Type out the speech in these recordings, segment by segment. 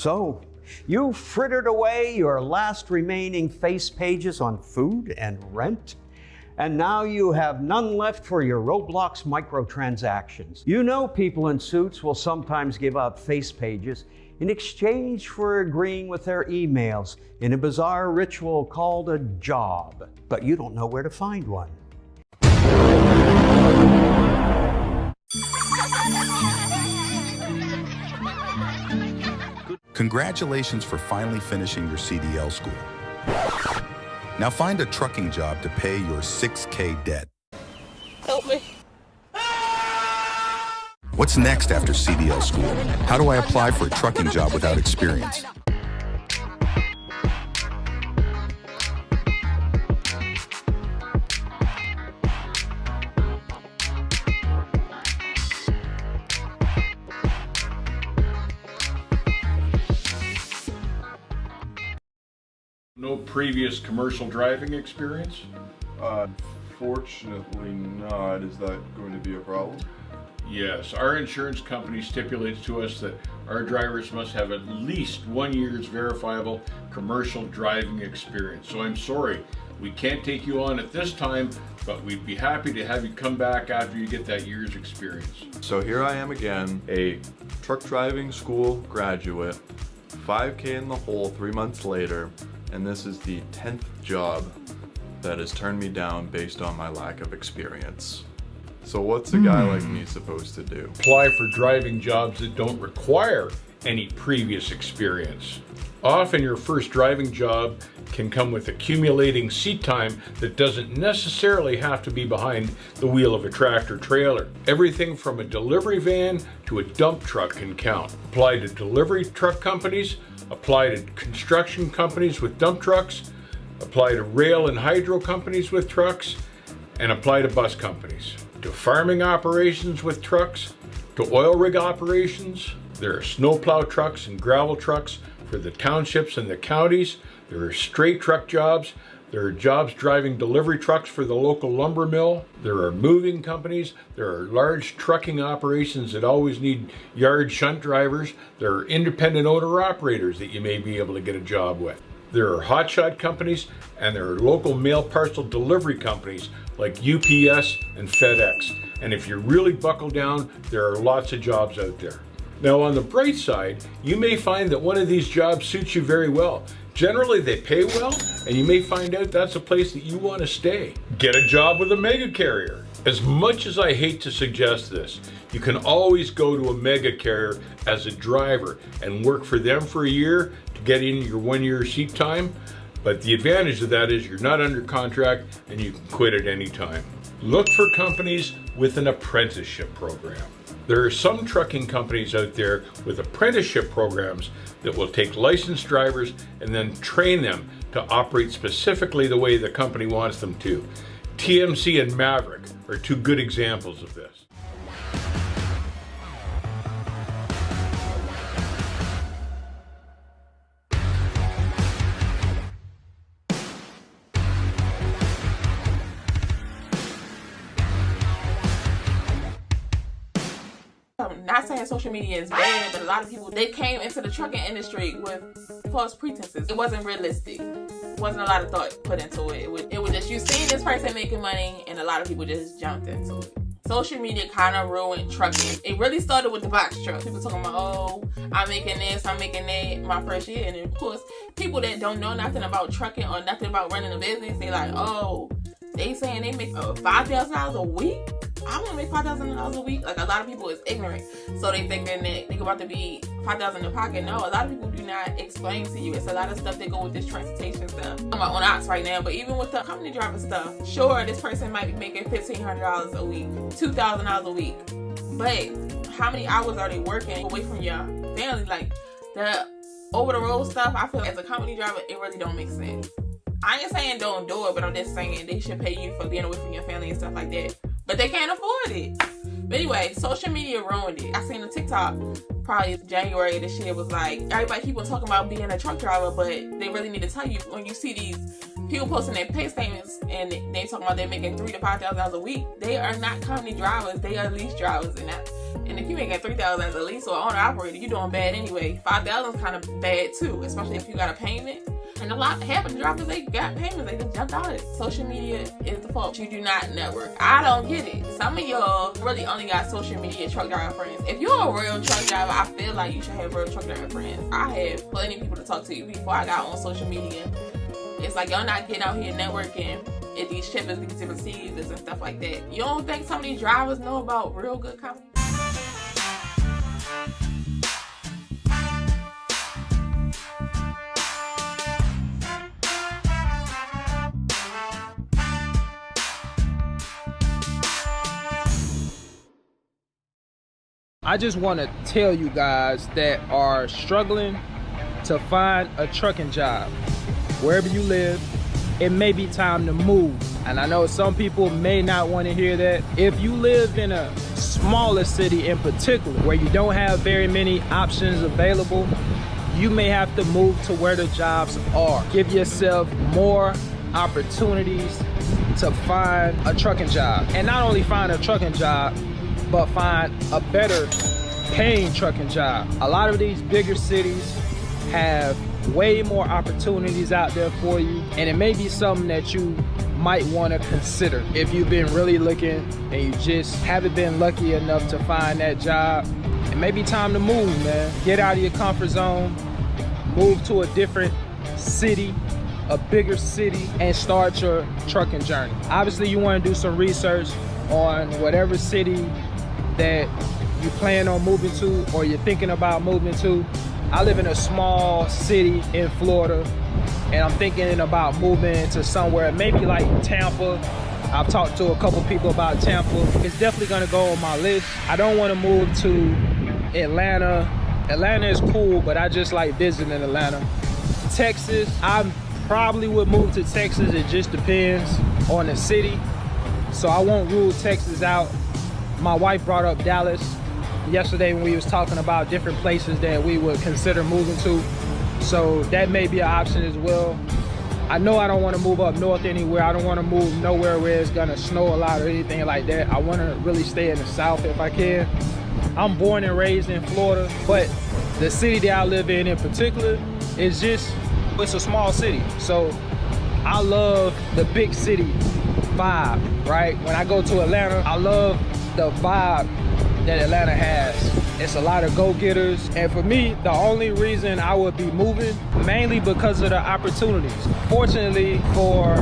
So, you frittered away your last remaining face pages on food and rent, and now you have none left for your Roblox microtransactions. You know people in suits will sometimes give out face pages in exchange for agreeing with their emails in a bizarre ritual called a job, but you don't know where to find one. Congratulations for finally finishing your CDL school. Now find a trucking job to pay your $6K debt. Help me. What's next after CDL school? How do I apply for a trucking job without experience? No previous commercial driving experience? Fortunately not. Is that going to be a problem? Yes, our insurance company stipulates to us that our drivers must have at least 1 year's verifiable commercial driving experience. So I'm sorry, we can't take you on at this time, but we'd be happy to have you come back after you get that year's experience. So here I am again, a truck driving school graduate, 5K in the hole 3 months later, and this is the 10th job that has turned me down based on my lack of experience. So what's a guy like me supposed to do? Apply for driving jobs that don't require any previous experience. Often your first driving job can come with accumulating seat time that doesn't necessarily have to be behind the wheel of a tractor trailer. Everything from a delivery van to a dump truck can count. Apply to delivery truck companies, apply to construction companies with dump trucks, apply to rail and hydro companies with trucks, and apply to bus companies. To farming operations with trucks, to oil rig operations. There are snowplow trucks and gravel trucks for the townships and the counties. There are straight truck jobs. There are jobs driving delivery trucks for the local lumber mill. There are moving companies. There are large trucking operations that always need yard shunt drivers. There are independent owner operators that you may be able to get a job with. There are hotshot companies, and there are local mail parcel delivery companies like UPS and FedEx. And if you really buckle down, there are lots of jobs out there. Now on the bright side, you may find that one of these jobs suits you very well. Generally they pay well, and you may find out that's a place that you want to stay. Get a job with a mega carrier. As much as I hate to suggest this, you can always go to a mega carrier as a driver and work for them for a year to get in your 1 year seat time. But the advantage of that is you're not under contract and you can quit at any time. Look for companies with an apprenticeship program. There are some trucking companies out there with apprenticeship programs that will take licensed drivers and then train them to operate specifically the way the company wants them to. TMC and Maverick are two good examples of this. I'm not saying social media is bad, but a lot of people, they came into the trucking industry with false pretenses. It wasn't realistic. Wasn't a lot of thought put into it. It was just you seeing this person making money, and a lot of people just jumped into it. Social media kind of ruined trucking. It really started with the box truck. People talking about, oh, I'm making this, I'm making that my first year. And then, of course, people that don't know nothing about trucking or nothing about running a business, they like, oh, they saying they make $5,000 a week? I want to make $5,000 a week. Like, a lot of people is ignorant, so they thinking that they about to be $5,000 in the pocket. No, a lot of people do not explain to you. It's a lot of stuff that go with this transportation stuff. I'm on ops right now, but even with the company driver stuff, sure, this person might be making $1,500 a week, $2,000 a week, but how many hours are they working away from your family? Like, the over the road stuff, I feel like as a company driver, it really don't make sense. I ain't saying don't do it, but I'm just saying they should pay you for being away from your family and stuff like that. But they can't afford it. But anyway, social media ruined it. I seen a TikTok probably January this year, was like, everybody keep on talking about being a truck driver, but they really need to tell you, when you see these people posting their pay statements and they talking about they're making $3,000 to $5,000 a week, they are not company drivers, they are lease drivers. And And if you make at $3,000 as a lease or owner operator, you're doing bad anyway. $5,000 is kind of bad too, especially if you got a payment. And half of the drivers, they got payments, they just jumped out of it. Social media is the fault. You do not network. I don't get it. Some of y'all really only got social media truck driver friends. If you're a real truck driver, I feel like you should have real truck driver friends. I had plenty of people to talk to before I got on social media. It's like y'all not getting out here networking at these shipments, these different seasons and stuff like that. You don't think some of these drivers know about real good companies? I just want to tell you guys that are struggling to find a trucking job. Wherever you live, it may be time to move. And I know some people may not want to hear that. If you live in a smaller city in particular, where you don't have very many options available, you may have to move to where the jobs are. Give yourself more opportunities to find a trucking job. And not only find a trucking job, but find a better paying trucking job. A lot of these bigger cities have way more opportunities out there for you, and it may be something that you might want to consider. If you've been really looking and you just haven't been lucky enough to find that job, it may be time to move, man. Get out of your comfort zone, move to a different city, a bigger city, and start your trucking journey. Obviously, you want to do some research on whatever city that you plan on moving to or you're thinking about moving to. I live in a small city in Florida, and I'm thinking about moving to somewhere maybe like Tampa. I've talked to a couple people about Tampa. It's definitely gonna go on my list. I don't want to move to Atlanta. Atlanta is cool, but I just like visiting Atlanta. Texas, I probably would move to Texas. It just depends on the city, so I won't rule Texas out. My wife brought up Dallas yesterday when we was talking about different places that we would consider moving to, so that may be an option as well. I know I don't want to move up north anywhere. I don't want to move nowhere where it's gonna snow a lot or anything like that. I want to really stay in the south if I can. I'm born and raised in Florida, but the city that I live in particular is just, it's a small city, so I love the big city vibe, right? When I go to Atlanta, I love the vibe that Atlanta has. It's a lot of go-getters, and for me, the only reason I would be moving, mainly because of the opportunities. Fortunately for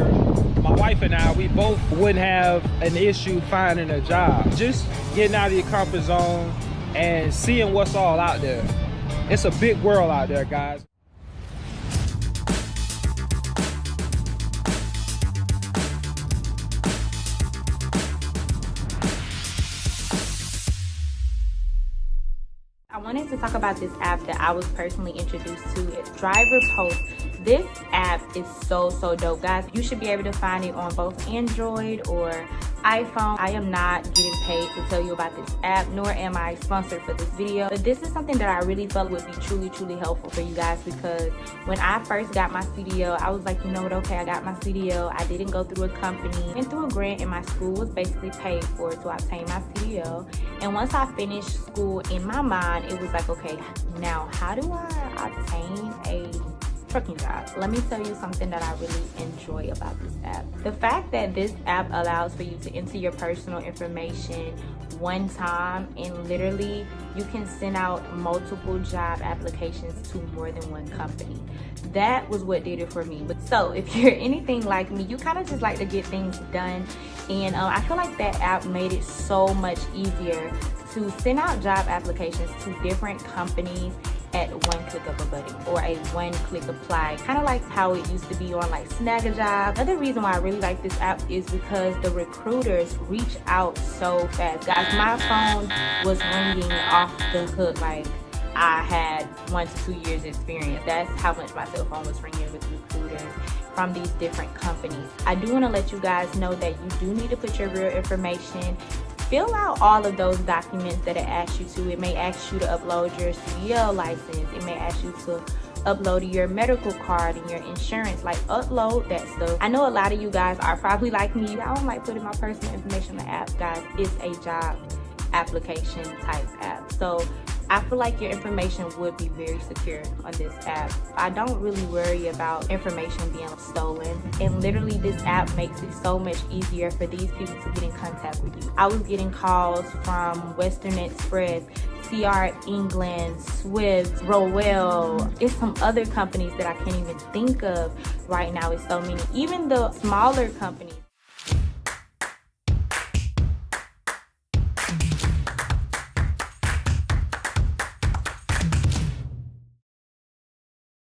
my wife and I, we both wouldn't have an issue finding a job. Just getting out of your comfort zone and seeing what's all out there. It's a big world out there, guys. I wanted to talk about this app that I was personally introduced to. It's Driver Post. This app is so dope, guys. You should be able to find it on both Android or iPhone. I am not getting paid to tell you about this app, nor am I sponsored for this video, but this is something that I really felt would be truly helpful for you guys, because when I first got my CDL, I was like, you know what, okay, I got my CDL. I didn't go through a company, went through a grant, and my school was basically paid for to obtain my CDL. And once I finished school, in my mind, it was like, okay, now how do I obtain a trucking job? Let me tell you something that I really enjoy about this app. The fact that this app allows for you to enter your personal information one time, and literally you can send out multiple job applications to more than one company. That was what did it for me. But so if you're anything like me, you kind of just like to get things done, and I feel like that app made it so much easier to send out job applications to different companies at one click of a button, or a one-click apply, kind of like how it used to be on like Snag-a-Job. Another reason why I really like this app is because the recruiters reach out so fast. Guys, my phone was ringing off the hook like I had 1 to 2 years experience. That's how much my cell phone was ringing with recruiters from these different companies. I do want to let you guys know that you do need to put your real information. Fill out all of those documents that it asks you to. It may ask you to upload your CDL license. It may ask you to upload your medical card and your insurance. Like, upload that stuff. I know a lot of you guys are probably like me. I don't like putting my personal information on the app, guys. It's a job. application type app. So I feel like your information would be very secure on this app. I don't really worry about information being stolen. And literally this app makes it so much easier for these people to get in contact with you. I was getting calls from Western Express, CR England, Swift, Rowell. It's some other companies that I can't even think of right now. It's so many. Even the smaller companies.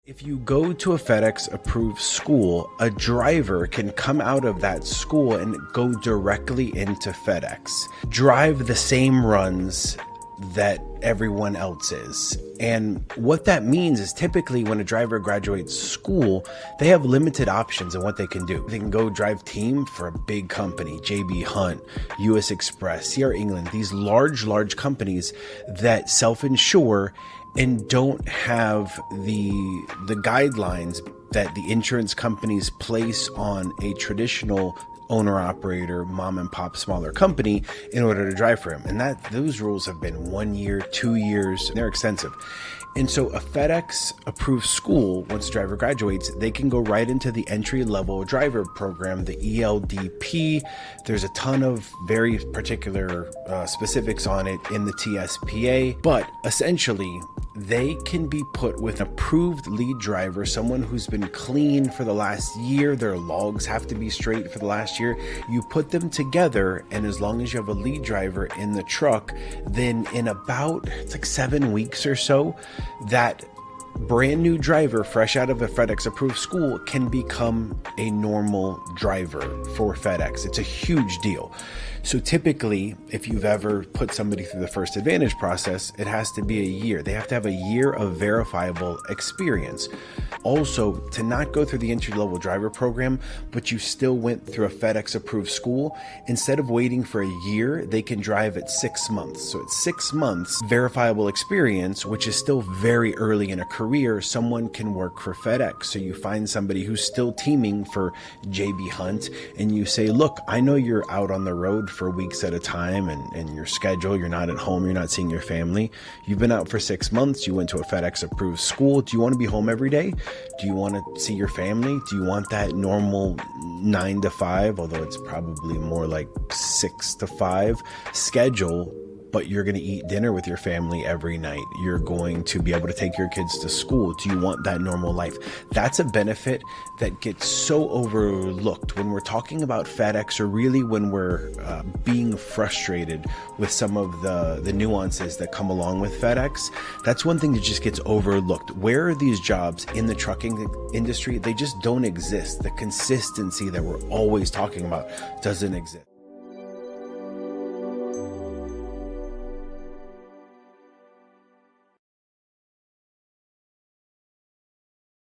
If you go to a FedEx approved school, a driver can come out of that school and go directly into FedEx, drive the same runs that everyone else is. And what that means is typically when a driver graduates school, they have limited options on what they can do. They can go drive team for a big company, JB Hunt, US Express, CR England, these large companies that self-insure and don't have the guidelines that the insurance companies place on a traditional owner-operator, mom and pop, smaller company in order to drive for him. And those rules have been 1 year, 2 years, and they're extensive. And so a FedEx approved school, once a driver graduates, they can go right into the entry-level driver program, the ELDP. There's a ton of very particular specifics on it in the TSPA, but essentially they can be put with an approved lead driver, someone who's been clean for the last year. Their logs have to be straight for the last year. You put them together, and as long as you have a lead driver in the truck, then in about, it's like 7 weeks or so, that brand new driver fresh out of a FedEx approved school can become a normal driver for FedEx. It's a huge deal. So typically, if you've ever put somebody through the First Advantage process, it has to be a year. They have to have a year of verifiable experience. Also, to not go through the entry-level driver program, but you still went through a FedEx approved school, instead of waiting for a year, they can drive at 6 months. So at 6 months, verifiable experience, which is still very early in a career, someone can work for FedEx. So you find somebody who's still teaming for JB Hunt, and you say, look, I know you're out on the road for weeks at a time and your schedule, you're not at home, you're not seeing your family. You've been out for 6 months, you went to a FedEx approved school. Do you want to be home every day? Do you want to see your family? Do you want that normal 9 to 5, although it's probably more like 6 to 5 schedule? But you're going to eat dinner with your family every night. You're going to be able to take your kids to school. Do you want that normal life? That's a benefit that gets so overlooked when we're talking about FedEx, or really when we're being frustrated with some of the nuances that come along with FedEx. That's one thing that just gets overlooked. Where are these jobs in the trucking industry? They just don't exist. The consistency that we're always talking about doesn't exist.